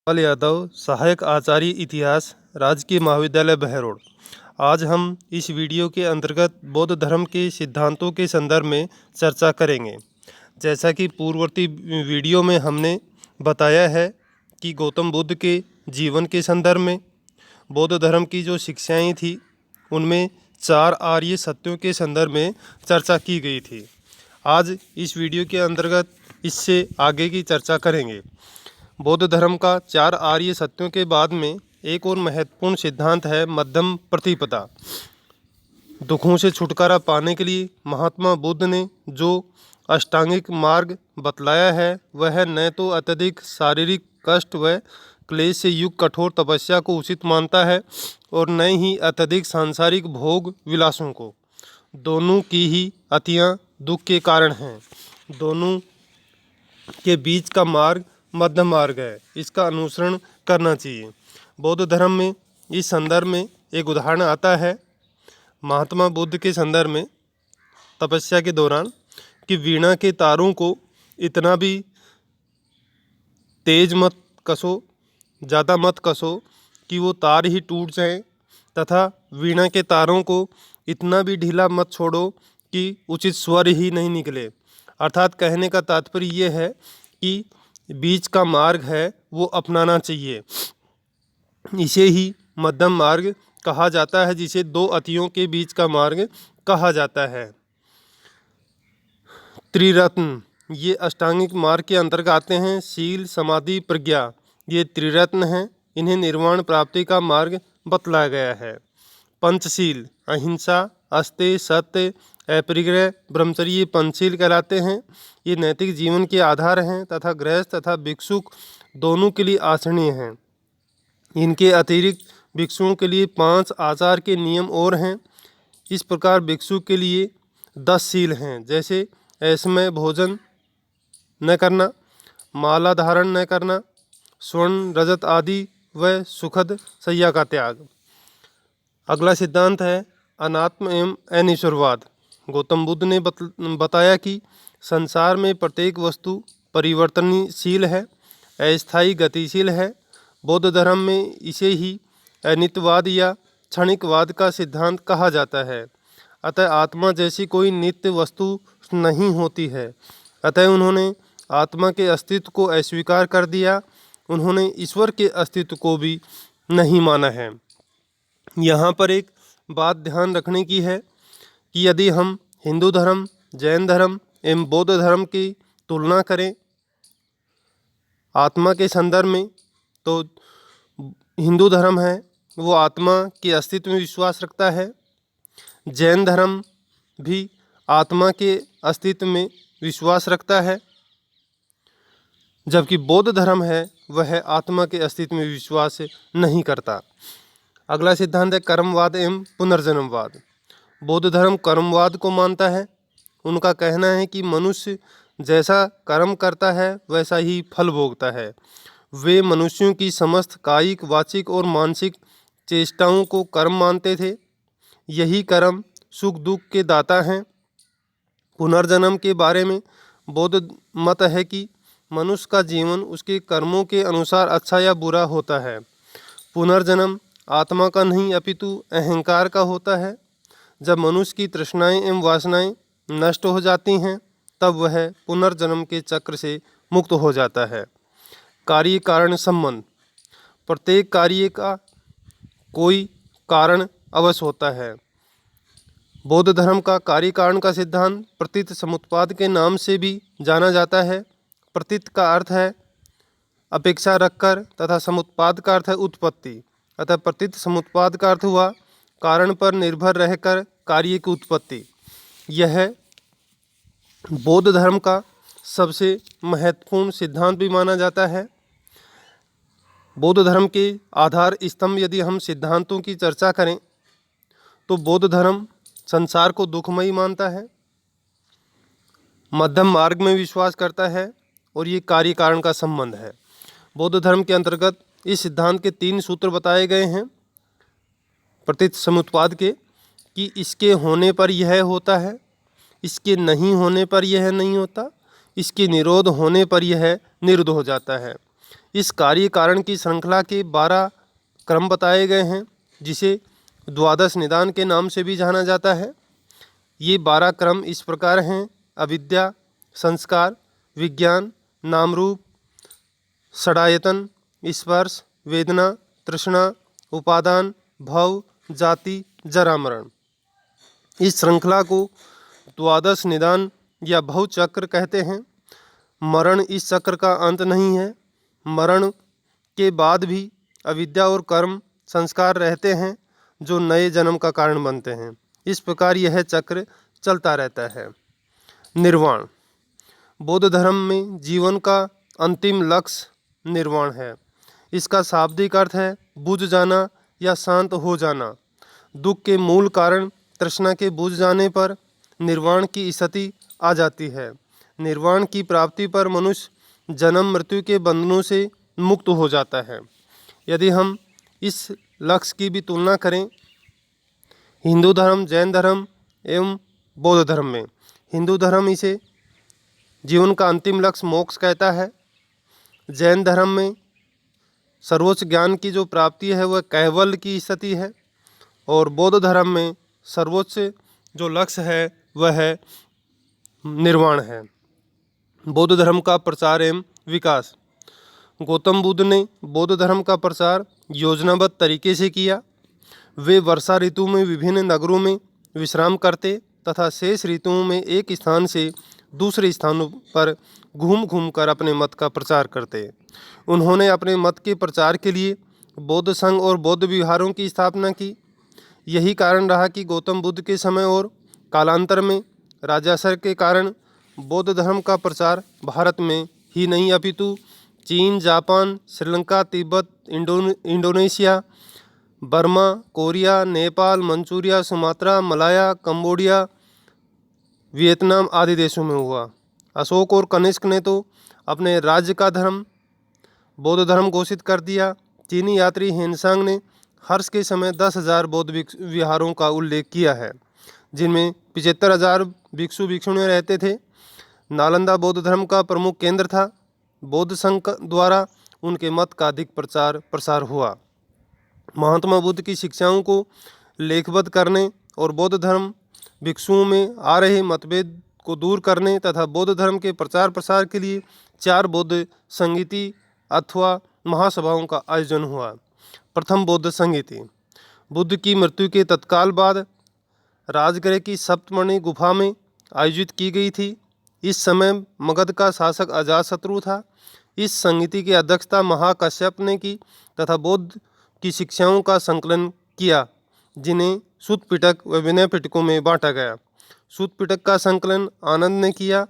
पाल यादव, सहायक आचार्य इतिहास, राजकीय महाविद्यालय बहरोड। आज हम इस वीडियो के अंतर्गत बौद्ध धर्म के सिद्धांतों के संदर्भ में चर्चा करेंगे। जैसा कि पूर्ववर्ती वीडियो में हमने बताया है कि गौतम बुद्ध के जीवन के संदर्भ में बौद्ध धर्म की जो शिक्षाएं थी उनमें 4 आर्य सत्यों के संदर्भ में चर्चा की गई थी। आज इस वीडियो के अंतर्गत इससे आगे की चर्चा करेंगे। बौद्ध धर्म का 4 आर्य सत्यों के बाद में एक और महत्वपूर्ण सिद्धांत है मध्यम प्रतिपदा। दुखों से छुटकारा पाने के लिए महात्मा बुद्ध ने जो अष्टांगिक मार्ग बतलाया है वह न तो अत्यधिक शारीरिक कष्ट व क्लेश से युक्त कठोर तपस्या को उचित मानता है और न ही अत्यधिक सांसारिक भोग विलासों को। दोनों की ही अतियां दुख के कारण हैं। दोनों के बीच का मार्ग मध्य मार्ग है, इसका अनुसरण करना चाहिए। बौद्ध धर्म में इस संदर्भ में एक उदाहरण आता है महात्मा बुद्ध के संदर्भ में तपस्या के दौरान कि वीणा के तारों को इतना भी तेज मत कसो, ज़्यादा मत कसो कि वो तार ही टूट जाएं, तथा वीणा के तारों को इतना भी ढीला मत छोड़ो कि उचित स्वर ही नहीं निकले। अर्थात कहने का तात्पर्य ये है कि बीच का मार्ग है वो अपनाना चाहिए। इसे ही मध्यम मार्ग कहा जाता है, जिसे 2 अतियों के बीच का मार्ग कहा जाता है। त्रिरत्न ये अष्टांगिक मार्ग के अंतर्गत आते हैं। शील, समाधि, प्रज्ञा ये त्रिरत्न हैं। इन्हें निर्वाण प्राप्ति का मार्ग बतलाया गया है। पंचशील अहिंसा, अस्तेय, सत्य, अपरिग्रह, ब्रह्मचर्य ये पंचशील कहलाते हैं। ये नैतिक जीवन के आधार हैं तथा गृहस्थ तथा भिक्षुक दोनों के लिए आचरणीय हैं। इनके अतिरिक्त भिक्षुओं के लिए 5 आचार के नियम और हैं। इस प्रकार भिक्षु के लिए 10 शील हैं, जैसे ऐसमय भोजन न करना, माला धारण न करना, स्वर्ण रजत आदि व सुखद शैया का त्याग। अगला सिद्धांत है अनात्म एवं अनिश्वरवाद। गौतम बुद्ध ने बताया कि संसार में प्रत्येक वस्तु परिवर्तनशील है, अस्थायी गतिशील है। बौद्ध धर्म में इसे ही अनित्यवाद या क्षणिकवाद का सिद्धांत कहा जाता है। अतः आत्मा जैसी कोई नित्य वस्तु नहीं होती है। अतः उन्होंने आत्मा के अस्तित्व को अस्वीकार कर दिया। उन्होंने ईश्वर के अस्तित्व को भी नहीं माना है। यहाँ पर एक बात ध्यान रखने की है कि यदि हम हिंदू धर्म, जैन धर्म एवं बौद्ध धर्म की तुलना करें आत्मा के संदर्भ में, तो हिंदू धर्म है वो आत्मा के अस्तित्व में विश्वास रखता है। जैन धर्म भी आत्मा के अस्तित्व में विश्वास रखता है, जबकि बौद्ध धर्म है वह आत्मा के अस्तित्व में विश्वास नहीं करता। अगला सिद्धांत है कर्मवाद एवं पुनर्जन्मवाद। बौद्ध धर्म कर्मवाद को मानता है। उनका कहना है कि मनुष्य जैसा कर्म करता है वैसा ही फल भोगता है। वे मनुष्यों की समस्त कायिक, वाचिक और मानसिक चेष्टाओं को कर्म मानते थे। यही कर्म सुख दुख के दाता हैं। पुनर्जन्म के बारे में बौद्ध मत है कि मनुष्य का जीवन उसके कर्मों के अनुसार अच्छा या बुरा होता है। पुनर्जन्म आत्मा का नहीं अपितु अहंकार का होता है। जब मनुष्य की तृष्णाएं एवं वासनाएं नष्ट हो जाती हैं तब वह पुनर्जन्म के चक्र से मुक्त हो जाता है। कार्य कारण संबंध। प्रत्येक कार्य का कोई कारण अवश्य होता है। बौद्ध धर्म का कार्य कारण का सिद्धांत प्रतीत समुत्पाद के नाम से भी जाना जाता है। प्रतीत का अर्थ है अपेक्षा रखकर तथा समुत्पाद का अर्थ है उत्पत्ति। अतः प्रतीत समुत्पाद का अर्थ हुआ कारण पर निर्भर रहकर कार्य की उत्पत्ति। यह बौद्ध धर्म का सबसे महत्वपूर्ण सिद्धांत भी माना जाता है। बौद्ध धर्म के आधार स्तंभ यदि हम सिद्धांतों की चर्चा करें तो बौद्ध धर्म संसार को दुखमयी मानता है, मध्यम मार्ग में विश्वास करता है और ये कार्य कारण का संबंध है। बौद्ध धर्म के अंतर्गत इस सिद्धांत के 3 सूत्र बताए गए हैं प्रतीत समुत्पाद के, कि इसके होने पर यह होता है, इसके नहीं होने पर यह नहीं होता, इसके निरोध होने पर यह निरुद्ध हो जाता है। इस कार्य कारण की श्रृंखला के 12 क्रम बताए गए हैं, जिसे द्वादश निदान के नाम से भी जाना जाता है। ये 12 क्रम इस प्रकार हैं: अविद्या, संस्कार, विज्ञान, नाम रूप, षडायतन, स्पर्श, वेदना, तृष्णा, उपादान, भव, जाति, जरा, मरण। इस श्रृंखला को द्वादश निदान या भव चक्र कहते हैं। मरण इस चक्र का अंत नहीं है। मरण के बाद भी अविद्या और कर्म संस्कार रहते हैं, जो नए जन्म का कारण बनते हैं। इस प्रकार यह चक्र चलता रहता है। निर्वाण। बौद्ध धर्म में जीवन का अंतिम लक्ष्य निर्वाण है। इसका शाब्दिक अर्थ है बुझ जाना या शांत हो जाना। दुख के मूल कारण तृष्णा के बुझ जाने पर निर्वाण की स्थिति आ जाती है। निर्वाण की प्राप्ति पर मनुष्य जन्म मृत्यु के बंधनों से मुक्त हो जाता है। यदि हम इस लक्ष्य की भी तुलना करें हिंदू धर्म, जैन धर्म एवं बौद्ध धर्म में, हिंदू धर्म इसे जीवन का अंतिम लक्ष्य मोक्ष कहता है। जैन धर्म में सर्वोच्च ज्ञान की जो प्राप्ति है वह कैवल्य की स्थिति है, और बौद्ध धर्म में सर्वोच्च जो लक्ष्य है वह है निर्वाण है। बौद्ध धर्म का प्रचार एवं विकास। गौतम बुद्ध ने बौद्ध धर्म का प्रचार योजनाबद्ध तरीके से किया। वे वर्षा ऋतु में विभिन्न नगरों में विश्राम करते तथा शेष ऋतुओं में एक स्थान से दूसरे स्थानों पर घूम घूम कर अपने मत का प्रचार करते। उन्होंने अपने मत के प्रचार के लिए बौद्ध संघ और बौद्ध विहारों की स्थापना की। यही कारण रहा कि गौतम बुद्ध के समय और कालांतर में राजासर के कारण बौद्ध धर्म का प्रचार भारत में ही नहीं अपितु चीन, Japan, Sri Lanka, Tibet, Indonesia, Burma, Korea, Nepal, Manchuria, Sumatra, Malaya, Cambodia, Vietnam आदि देशों में हुआ। अशोक और कनिष्क ने तो अपने राज्य का धर्म बौद्ध धर्म घोषित कर दिया। चीनी यात्री हेनसांग ने हर्ष के समय 10,000 बौद्ध विहारों का उल्लेख किया है, जिनमें 75,000 भिक्षु भिक्षुणियाँ रहते थे। नालंदा बौद्ध धर्म का प्रमुख केंद्र था। बौद्ध संघ द्वारा उनके मत का अधिक प्रचार प्रसार हुआ। महात्मा बुद्ध की शिक्षाओं को लेखबद्ध करने और बौद्ध धर्म भिक्षुओं में आ रहे मतभेद को दूर करने तथा बौद्ध धर्म के प्रचार प्रसार के लिए 4 बौद्ध संगीति अथवा महासभाओं का आयोजन हुआ। प्रथम बौद्ध संगीति बुद्ध की मृत्यु के तत्काल बाद राजगृह की सप्तमणि गुफा में आयोजित की गई थी। इस समय मगध का शासक अजातशत्रु था। इस संगीति की अध्यक्षता महाकश्यप ने की तथा बौद्ध की शिक्षाओं का संकलन किया, जिन्हें सूत पिटक व विनय पिटकों में बांटा गया। सूत पिटक का संकलन आनंद ने किया,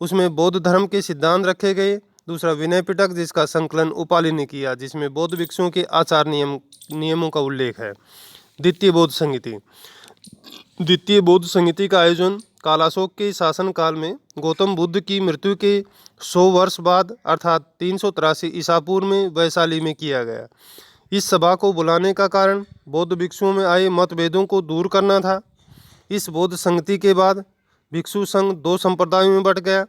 उसमें बौद्ध धर्म के सिद्धांत रखे गए। दूसरा विनय पिटक, जिसका संकलन उपालि ने किया, जिसमें बौद्ध भिक्षुओं के आचार नियमों का उल्लेख है। द्वितीय बौद्ध संगीति। द्वितीय बौद्ध संगीति का आयोजन कालाशोक के शासनकाल में गौतम बुद्ध की मृत्यु के 100 वर्ष बाद अर्थात 383 ईसा पूर्व में वैशाली में किया गया। इस सभा को बुलाने का कारण बौद्ध भिक्षुओं में आए मतभेदों को दूर करना था। इस बौद्ध संगति के बाद भिक्षु संघ 2 संप्रदायों में बंट गया।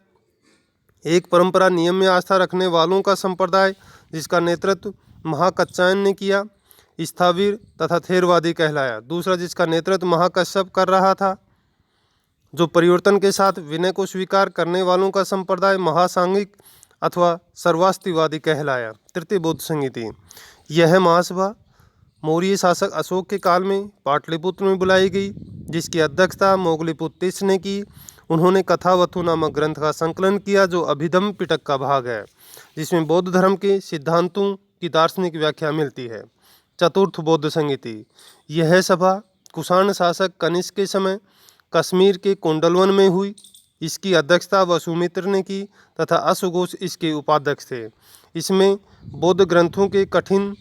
एक परंपरा नियम में आस्था रखने वालों का संप्रदाय, जिसका नेतृत्व महाकच्चायन ने किया, स्थावीर तथा थेरवादी कहलाया। दूसरा, जिसका नेतृत्व महाकश्यप कर रहा था, जो परिवर्तन के साथ विनय को स्वीकार करने वालों का संप्रदाय, महासांगिक अथवा सर्वास्तिवादी कहलाया। तृतीय बौद्ध संगीति। यह महासभा मौर्य शासक अशोक के काल में पाटलिपुत्र में बुलाई गई, जिसकी अध्यक्षता मोगलीपुत्र तीसरे ने की। उन्होंने कथावथु नामक ग्रंथ का संकलन किया, जो अभिधम्म पिटक का भाग है, जिसमें बौद्ध धर्म के सिद्धांतों की दार्शनिक व्याख्या मिलती है। चतुर्थ बौद्ध संगीति। यह सभा कुषाण शासक कनिष्क के समय कश्मीर के कोंडलवन में हुई। इसकी अध्यक्षता वसुमित्र ने की तथा अश्वघोष इसके उपाध्यक्ष थे। इसमें बौद्ध ग्रंथों के कठिन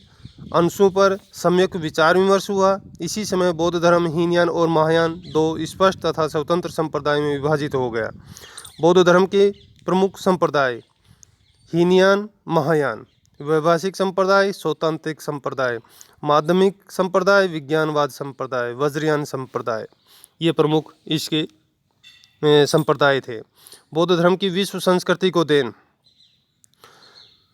अंशों पर सम्यक विचार विमर्श हुआ। इसी समय बौद्ध धर्म हीनयान और महायान 2 स्पष्ट तथा स्वतंत्र संप्रदाय में विभाजित हो गया। बौद्ध धर्म के प्रमुख संप्रदाय हीनयान, महायान, वैभाषिक संप्रदाय, सौतांत्रिक संप्रदाय, माध्यमिक संप्रदाय, विज्ञानवाद संप्रदाय, वज्रयान संप्रदाय, ये प्रमुख इसके संप्रदाय थे। बौद्ध धर्म की विश्व संस्कृति को देन।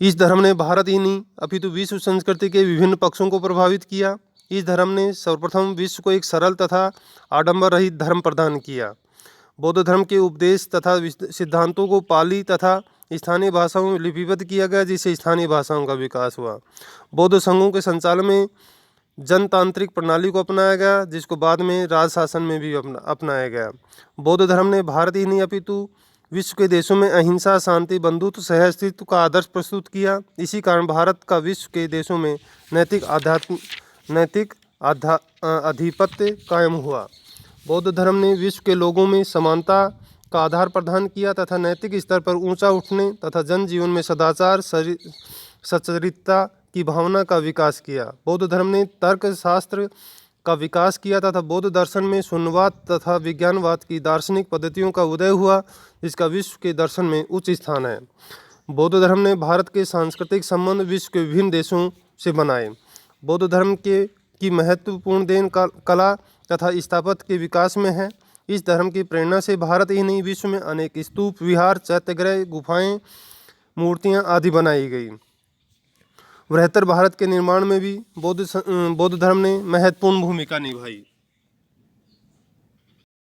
इस धर्म ने भारत ही नहीं अपितु विश्व संस्कृति के विभिन्न पक्षों को प्रभावित किया। इस धर्म ने सर्वप्रथम विश्व को एक सरल तथा आडंबर रहित धर्म प्रदान किया। बौद्ध धर्म के उपदेश तथा सिद्धांतों को पाली तथा स्थानीय भाषाओं में लिपिबद्ध किया गया, जिससे स्थानीय भाषाओं का विकास हुआ। बौद्ध संघों के संचालन में जनतांत्रिक प्रणाली को अपनाया गया, जिसको बाद में राज शासन में भी अपनाया गया। बौद्ध धर्म ने भारत ही नहीं अपितु विश्व के देशों में अहिंसा, शांति, बंधुत्व, सहअस्तित्व का आदर्श प्रस्तुत किया। इसी कारण भारत का विश्व के देशों में नैतिक आधिपत्य कायम हुआ। बौद्ध धर्म ने विश्व के लोगों में समानता का आधार प्रदान किया तथा नैतिक स्तर पर ऊंचा उठने तथा जनजीवन में सदाचार, सच्चरित्रता की भावना का विकास किया। बौद्ध धर्म ने तर्क शास्त्र का विकास किया तथा बौद्ध दर्शन में शून्यवाद तथा विज्ञानवाद की दार्शनिक पद्धतियों का उदय हुआ, जिसका विश्व के दर्शन में उच्च स्थान है। बौद्ध धर्म ने भारत के सांस्कृतिक संबंध विश्व के विभिन्न देशों से बनाए। बौद्ध धर्म की महत्वपूर्ण देन कला तथा स्थापत्य के विकास में है। इस धर्म की प्रेरणा से भारत ही नहीं विश्व में अनेक स्तूप, विहार, चैत्यगृह, गुफाएं, मूर्तियां आदि बनाई गई। बृहत्तर भारत के निर्माण में भी बौद्ध धर्म ने महत्वपूर्ण भूमिका निभाई।